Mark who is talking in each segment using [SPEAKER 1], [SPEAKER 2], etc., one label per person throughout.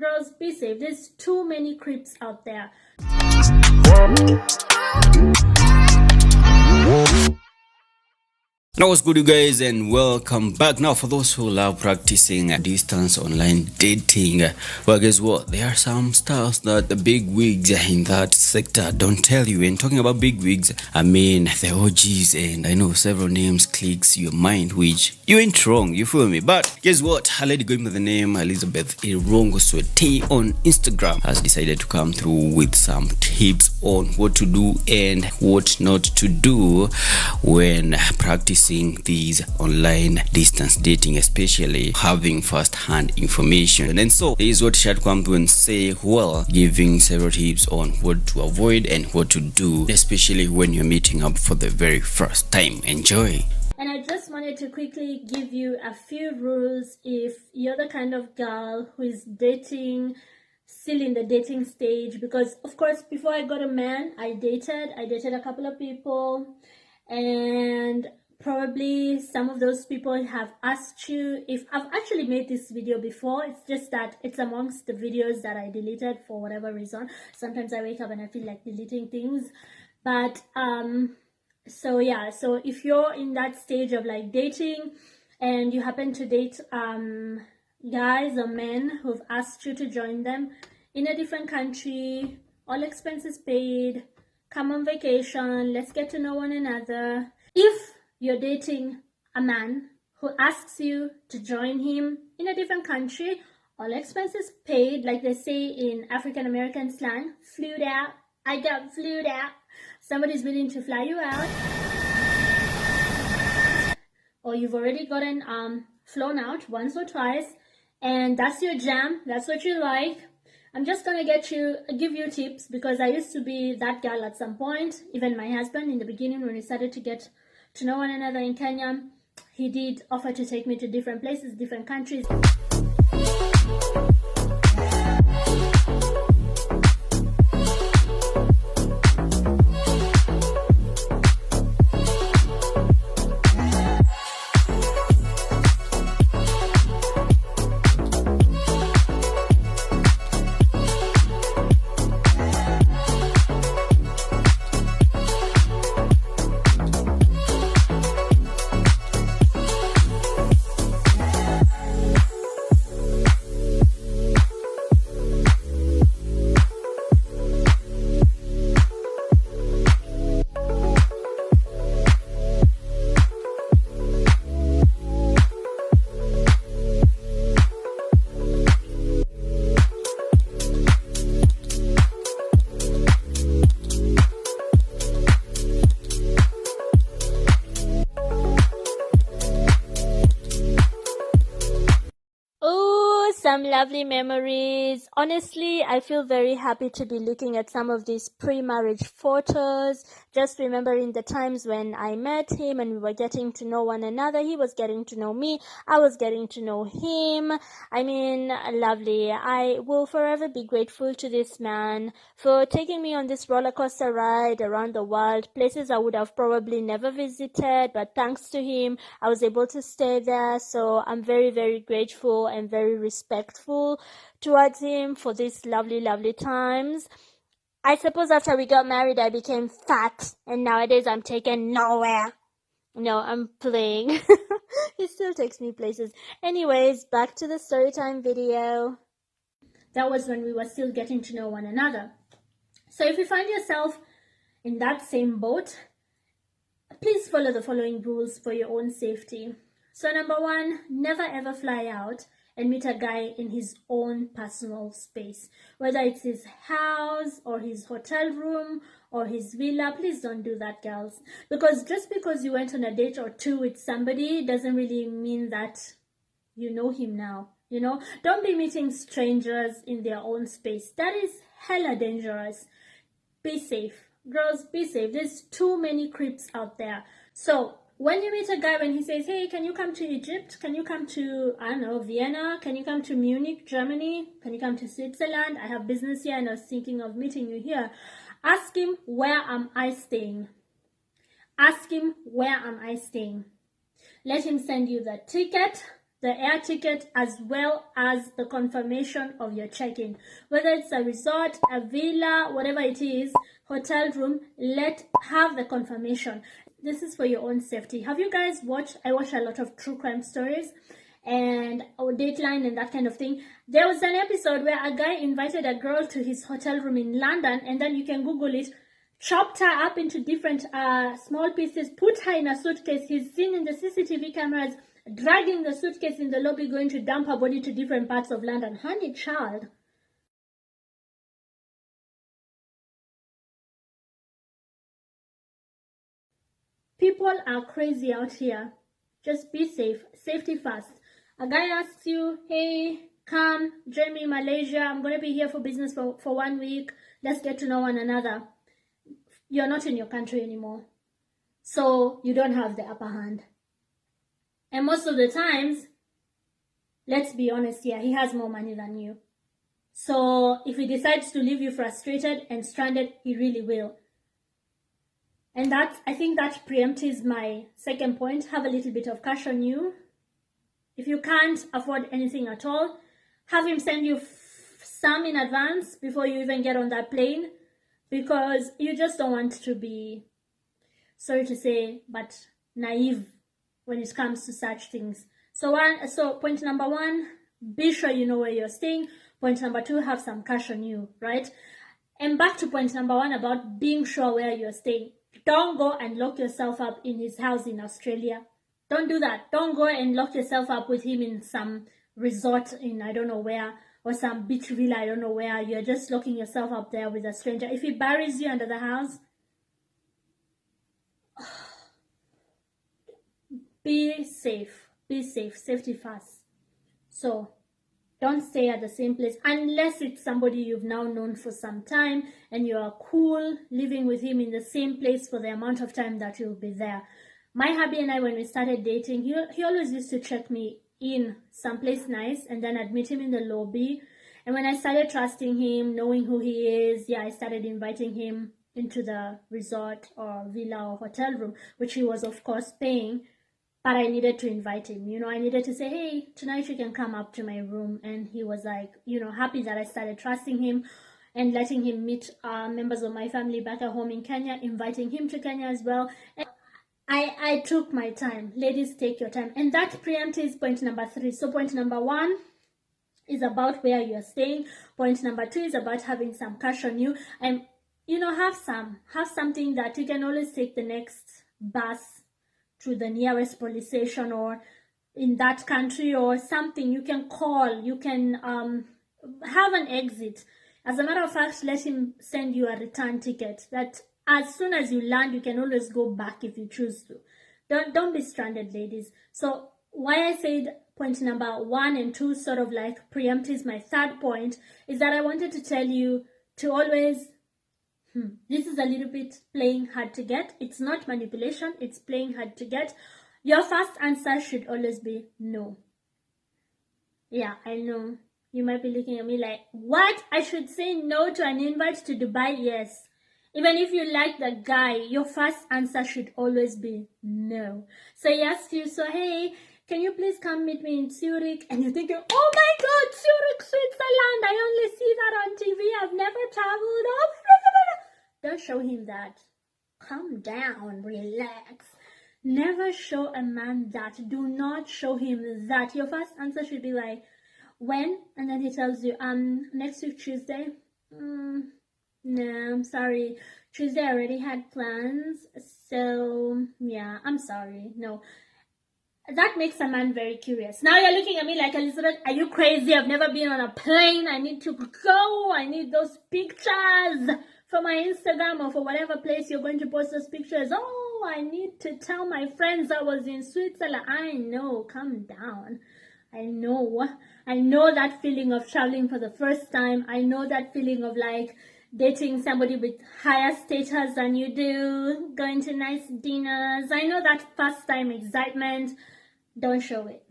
[SPEAKER 1] Girls, be safe. There's too many creeps out there.
[SPEAKER 2] Now what's good, you guys, and welcome back. Now for those who love practicing distance online dating, well, guess what, there are some stars that the big wigs in that sector don't tell you. And talking about big wigs, I mean the OGs, and I know several names clicks your mind, which you ain't wrong, you feel me? But guess what, a lady going by the name Elizabeth Irungu on Instagram has decided to come through with some tips on what to do and what not to do when practicing these online distance dating, especially having first-hand information. And so this is what she had come to and say, well, giving several tips on what to avoid and what to do, especially when you're meeting up for the very first time. Enjoy.
[SPEAKER 1] And I just wanted to quickly give you a few rules if you're the kind of girl who is dating, still in the dating stage. Because of course, before I got a man, I dated a couple of people, and probably some of those people have asked you if I've actually made this video before. It's just that it's amongst the videos that I deleted for whatever reason. Sometimes I wake up and I feel like deleting things. But so yeah, so if you're in that stage of like dating and you happen to date guys or men who've asked you to join them in a different country, all expenses paid, come on vacation, let's get to know one another. If you're dating a man who asks you to join him in a different country, all expenses paid, like they say in African American slang, flew out. I got flew out. Somebody's willing to fly you out, or you've already gotten flown out once or twice, and that's your jam. That's what you like. I'm just gonna give you tips, because I used to be that girl at some point. Even my husband, in the beginning, when we started to get to know one another in Kenya, he did offer to take me to different places, different countries. Some lovely memories. Honestly, I feel very happy to be looking at some of these pre-marriage photos, just remembering the times when I met him and we were getting to know one another. He was getting to know me, I was getting to know him. I mean, lovely. I will forever be grateful to this man for taking me on this roller coaster ride around the world, places I would have probably never visited, but thanks to him I was able to stay there. So I'm very, very grateful and very respectful towards him for these lovely times. I suppose after we got married I became fat, and nowadays I'm taken nowhere. No, I'm playing. He still takes me places. Anyways, back to the storytime video. That was when we were still getting to know one another. So if you find yourself in that same boat, please follow the following rules for your own safety. So number one, never ever fly out and meet a guy in his own personal space, whether it's his house or his hotel room or his villa. Please don't do that, girls, because just because you went on a date or two with somebody doesn't really mean that you know him now. You know, don't be meeting strangers in their own space. That is hella dangerous. Be safe, girls, be safe. There's too many creeps out there. So when you meet a guy, when he says, hey, can you come to Egypt? Can you come to, I don't know, Vienna? Can you come to Munich, Germany? Can you come to Switzerland? I have business here and I was thinking of meeting you here. Ask him, where am I staying? Ask him, where am I staying? Let him send you the ticket, the air ticket as well as the confirmation of your check-in. Whether it's a resort, a villa, whatever it is, hotel room, have the confirmation. This is for your own safety. Have you guys watched? I watch a lot of true crime stories and Dateline and that kind of thing. There was an episode where a guy invited a girl to his hotel room in London, and then you can Google it, chopped her up into different small pieces, put her in a suitcase. He's seen in the CCTV cameras dragging the suitcase in the lobby, going to dump her body to different parts of London. Honey child. People are crazy out here. Just be safe. Safety first. A guy asks you, hey, come, join me in Malaysia. I'm going to be here for business for 1 week. Let's get to know one another. You're not in your country anymore. So you don't have the upper hand. And most of the times, let's be honest here, he has more money than you. So if he decides to leave you frustrated and stranded, he really will. And I think that preempts my second point. Have a little bit of cash on you. If you can't afford anything at all, have him send you some in advance before you even get on that plane, because you just don't want to be, sorry to say, but naive when it comes to such things. So point number 1, be sure you know where you're staying. Point number 2, have some cash on you, right? And back to point number 1 about being sure where you're staying. Don't go and lock yourself up in his house in Australia. Don't do that. Don't go and lock yourself up with him in some resort in I don't know where, or some beach villa I don't know where. You're just locking yourself up there with a stranger. If he buries you under the house, be safe. Be safe. Safety first. So don't stay at the same place unless it's somebody you've now known for some time and you are cool living with him in the same place for the amount of time that you'll be there. My hubby and I, when we started dating, he always used to check me in someplace nice and then I'd meet him in the lobby. And when I started trusting him, knowing who he is, I started inviting him into the resort or villa or hotel room, which he was, of course, paying. But I needed to invite him. I needed to say, hey, tonight you can come up to my room. And he was like, happy that I started trusting him and letting him meet members of my family back at home in Kenya, inviting him to Kenya as well. And I took my time. Ladies, take your time. And that preempts point number 3. So point number 1 is about where you're staying. Point number 2 is about having some cash on you. And, have something that you can always take the next bus to the nearest police station or in that country, or something you can call. You can have an exit. As a matter of fact, let him send you a return ticket that as soon as you land, you can always go back if you choose to. Don't be stranded, ladies. So why I said point number 1 and 2 sort of like preempts my third point is that I wanted to tell you to always, this is a little bit playing hard to get. It's not manipulation, it's playing hard to get. Your first answer should always be no. Yeah, I know. You might be looking at me like, what? I should say no to an invite to Dubai? Yes. Even if you like the guy, your first answer should always be no. So he asks you, so hey, can you please come meet me in Zurich? And you're thinking, oh my God, Zurich, Switzerland. I only see that on TV. I've never traveled. Oh, don't show him that. Calm down, relax. Never show a man that. Do not show him that. Your first answer should be like, when? And then he tells you, next week Tuesday. No, I'm sorry. Tuesday I already had plans. So, yeah, I'm sorry. No. That makes a man very curious. Now you're looking at me like, Elizabeth, are you crazy? I've never been on a plane. I need to go. I need those pictures for my Instagram or for whatever place you're going to post those pictures. Oh, I need to tell my friends I was in Switzerland. I know. Calm down. I know that feeling of traveling for the first time. I know that feeling of like dating somebody with higher status than you do, going to nice dinners. I know that first time excitement. Don't show it.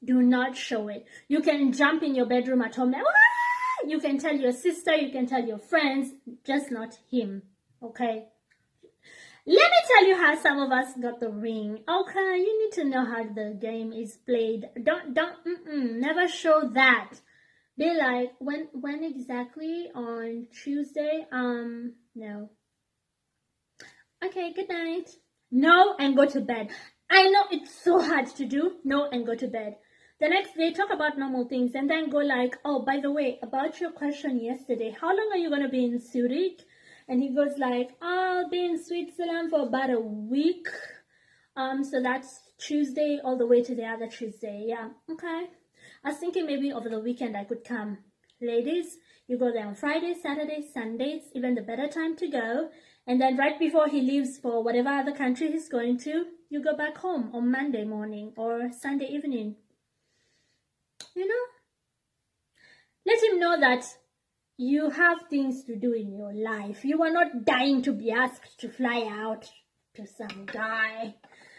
[SPEAKER 1] Do not show it. You can jump in your bedroom at home like, ah! You can tell your sister, you can tell your friends, just not him. Okay? Let me tell you how some of us got the ring. Okay, you need to know how the game is played. Never show that. Be like, when exactly? On Tuesday? No. Okay, good night. No, and go to bed. I know it's so hard to do. No, and go to bed. The next day, talk about normal things and then go like, oh, by the way, about your question yesterday, how long are you going to be in Zurich? And he goes like, I'll be in Switzerland for about a week. So that's Tuesday all the way to the other Tuesday. Yeah, okay. I was thinking maybe over the weekend I could come. Ladies, you go there on Friday, Saturday, Sundays, even the better time to go. And then right before he leaves for whatever other country he's going to, you go back home on Monday morning or Sunday evening. You know? Let him know that you have things to do in your life. You are not dying to be asked to fly out to some guy.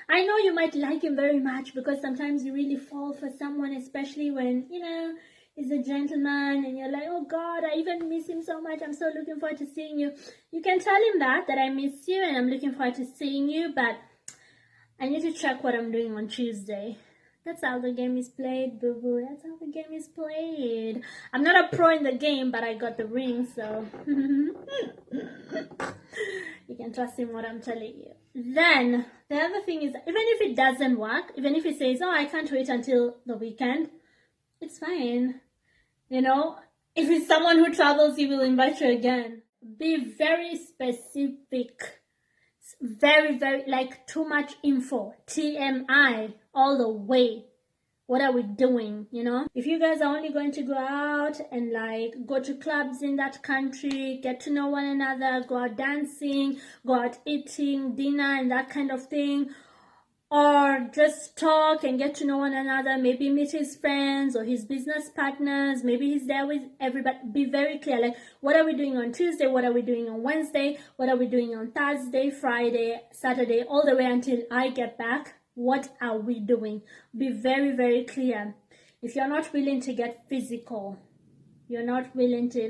[SPEAKER 1] I know you might like him very much because sometimes you really fall for someone, especially when, you know, he's a gentleman and you're like, oh God, I even miss him so much. I'm so looking forward to seeing you. You can tell him that I miss you and I'm looking forward to seeing you, but I need to check what I'm doing on Tuesday. That's how the game is played, boo-boo. That's how the game is played. I'm not a pro in the game, but I got the ring, so you can trust in what I'm telling you. Then, the other thing is, even if it doesn't work, even if he says, oh, I can't wait until the weekend, it's fine. You know, if it's someone who travels, he will invite you again. Be very specific. Very, very, like too much info. TMI all the way. What are we doing, you know? If you guys are only going to go out and like go to clubs in that country, get to know one another, go out dancing, go out eating dinner and that kind of thing, or just talk and get to know one another, maybe meet his friends or his business partners, maybe he's there with everybody. Be very clear, like, what are we doing on Tuesday, what are we doing on Wednesday, what are we doing on Thursday, Friday, Saturday, all the way until I get back. What are we doing? Be very, very clear. If you're not willing to get physical, you're not willing to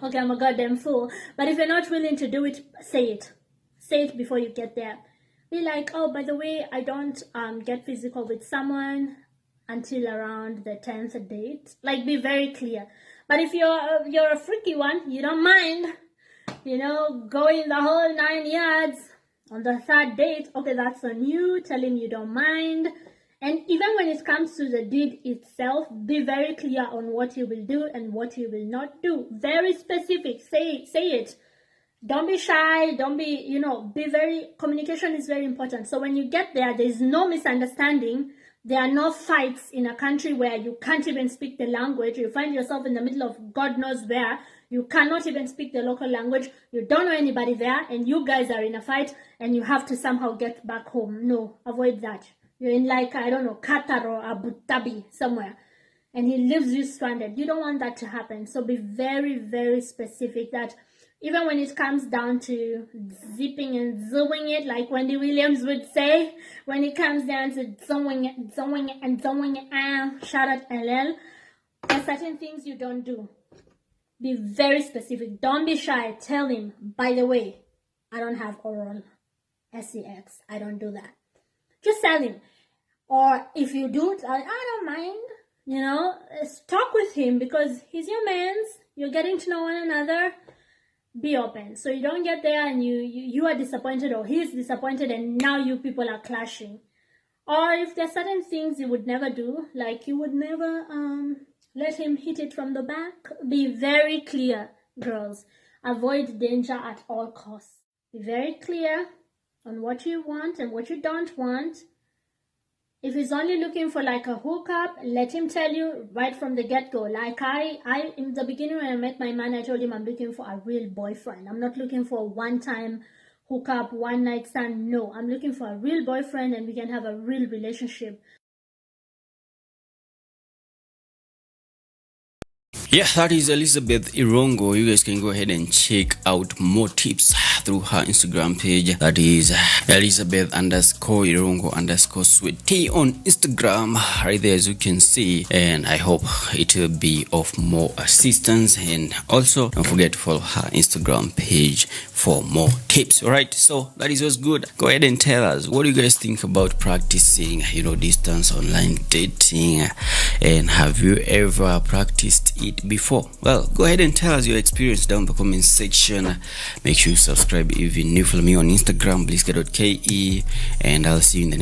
[SPEAKER 1] okay, I'm a goddamn fool, but if you're not willing to do it, say it. Say it before you get there. Be like, oh, by the way, I don't get physical with someone until around the 10th date. Like, be very clear. But if you're a freaky one, you don't mind, you know, going the whole 9 yards on the 3rd date. Okay, that's on you. Tell him you don't mind. And even when it comes to the deed itself, be very clear on what you will do and what you will not do. Very specific. Say it. Don't be shy. Don't be, you know, communication is very important. So when you get there, there's no misunderstanding. There are no fights in a country where you can't even speak the language. You find yourself in the middle of God knows where. You cannot even speak the local language. You don't know anybody there. And you guys are in a fight and you have to somehow get back home. No, avoid that. You're in like, I don't know, Qatar or Abu Dhabi somewhere. And he leaves you stranded. You don't want that to happen. So be very, very specific that even when it comes down to zipping and zooming it, like Wendy Williams would say, when it comes down to zooming it, shout out LL, there are certain things you don't do. Be very specific. Don't be shy. Tell him, by the way, I don't have oral sex. I don't do that. Just tell him. Or if you do, I don't mind. You know, talk with him because he's your man's. You're getting to know one another. Be open. So you don't get there and you are disappointed or he's disappointed and now you people are clashing. Or if there are certain things you would never do, like you would never let him hit it from the back. Be very clear, girls. Avoid danger at all costs. Be very clear on what you want and what you don't want. If he's only looking for like a hookup, let him tell you right from the get-go. Like I in the beginning when I met my man, I told him I'm looking for a real boyfriend. I'm not looking for a one-time hookup, one-night stand. No, I'm looking for a real boyfriend and we can have a real relationship.
[SPEAKER 2] Yeah, that is Elizabeth Irungu. You guys can go ahead and check out more tips through her Instagram page. That is Elizabeth_Irungu_sweet tea on Instagram, right there, as you can see. And I hope it will be of more assistance. And also don't forget to follow her Instagram page for more tips. All right, so that is what's good. Go ahead and tell us, what do you guys think about practicing, distance online dating? And have you ever practiced it before? Well, go ahead and tell us your experience down in the comment section. Make sure you subscribe if you're new. Follow me on Instagram, bliska.ke, and I'll see you in the next